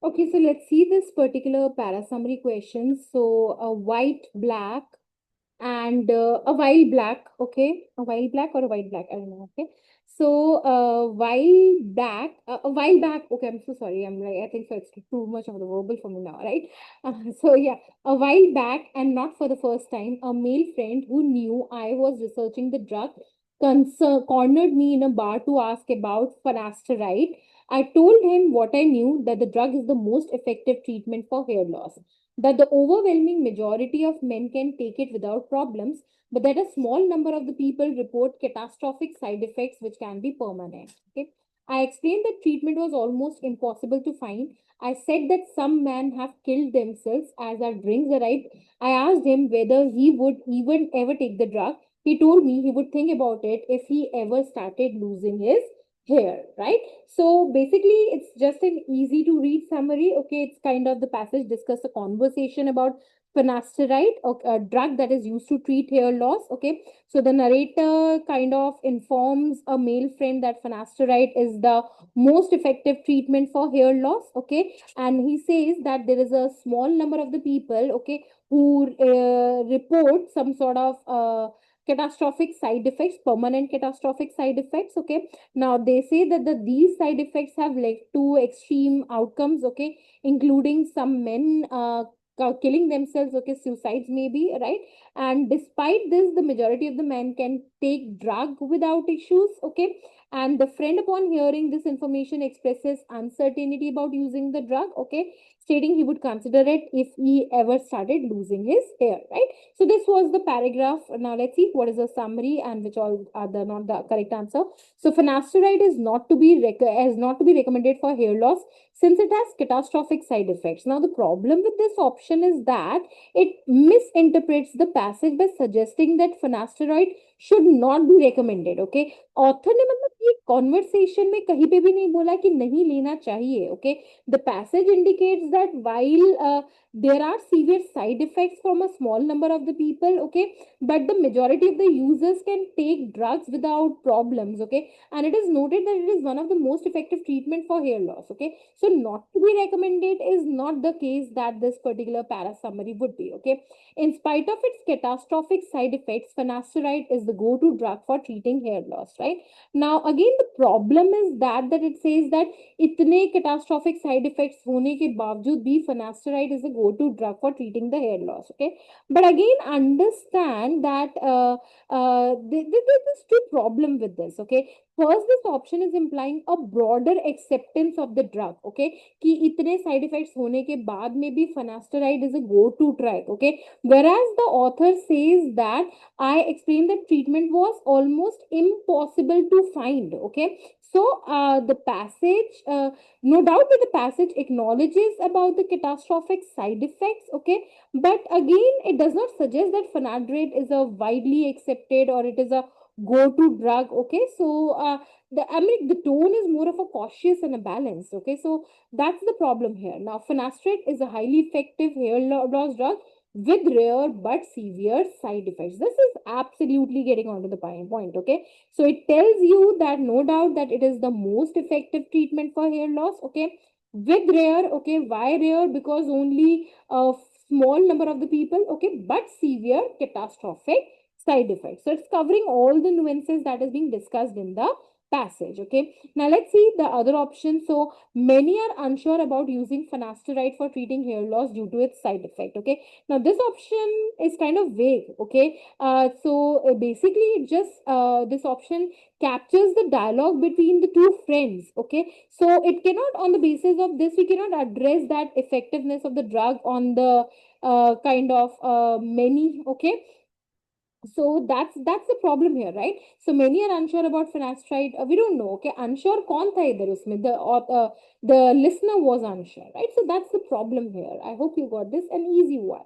Okay, so let's see this particular para summary question. So, a white, black, and a while black. Okay, a while black or a white black, I don't know. Okay, so a while back. Okay, I'm so sorry, I'm like, I think so it's too much of the verbal for me now, right? So yeah, a while back, and not for the first time, a male friend who knew I was researching the drug cornered me in a bar to ask about finasteride. I told him what I knew, that the drug is the most effective treatment for hair loss, that the overwhelming majority of men can take it without problems, but that a small number of the people report catastrophic side effects which can be permanent. Okay. I explained that treatment was almost impossible to find. I said that some men have killed themselves as our drinks arrived. I asked him whether he would even ever take the drug. He told me he would think about it if he ever started losing his hair, right? So basically, it's just an easy to read summary. Okay, it's kind of the passage discuss a conversation about finasteride, a drug that is used to treat hair loss. Okay, so the narrator kind of informs a male friend that finasteride is the most effective treatment for hair loss. Okay, and he says that there is a small number of the people, okay, who report some sort of catastrophic side effects, permanent catastrophic side effects. Okay, now they say that these side effects have led to extreme outcomes, okay, including some men killing themselves, okay, suicides maybe, right? And despite this, the majority of the men can take drug without issues, okay. And the friend, upon hearing this information, expresses uncertainty about using the drug, okay, stating he would consider it if he ever started losing his hair, right? So this was the paragraph. Now let's see what is the summary and which all are the not the correct answer. So finasteride is not to be is not to be recommended for hair loss since it has catastrophic side effects. Now the problem with this option is that it misinterprets the passage by suggesting that finasteride should not be recommended. Okay, author ने मतलब ये conversation में कहीं पे भी नहीं बोला कि नहीं लेना चाहिए. Okay, the passage indicates that while there are severe side effects from a small number of the people, okay, but the majority of the users can take drugs without problems. Okay, and it is noted that it is one of the most effective treatment for hair loss. Okay, so not to be recommended is not the case that this particular para summary would be. Okay, in spite of its catastrophic side effects, finasteride is the go-to drug for treating hair loss, right? Now again the problem is that it says that इतने catastrophic side effects होने के बावजूद भी finasteride is a go-to drug for treating the hair loss. Okay, but again understand that there's two problem with this. Okay, first, this option is implying a broader acceptance of the drug. Okay, कि इतने side effects होने के बाद में भी finasteride is a go-to drug. Okay, whereas the author says that I explained that treatment was almost impossible to find. Okay, so the passage, no doubt that the passage acknowledges about the catastrophic side effects. Okay, but again it does not suggest that finasteride is a widely accepted or it is a go-to drug. Okay, so the I mean the tone is more of a cautious and a balanced. Okay, so that's the problem here. Now finasteride is a highly effective hair loss drug with rare but severe side effects. This is absolutely getting onto the point. Okay, so it tells you that no doubt that it is the most effective treatment for hair loss. Okay, with rare. Okay, why rare? Because only a small number of the people. Okay, but severe catastrophic side effects. So it's covering all the nuances that is being discussed in the passage. Okay, now let's see the other option. So many are unsure about using finasteride for treating hair loss due to its side effect. Okay, now this option is kind of vague. Okay, so basically it just this option captures the dialogue between the two friends. Okay, so it cannot, on the basis of this we cannot address that effectiveness of the drug on the kind of many. Okay, so that's the problem here, right? So many are unsure about finasteride. We don't know. Okay, unsure कौन था इधर उसमें, the listener was unsure, right? So that's the problem here. I hope you got this, an easy one.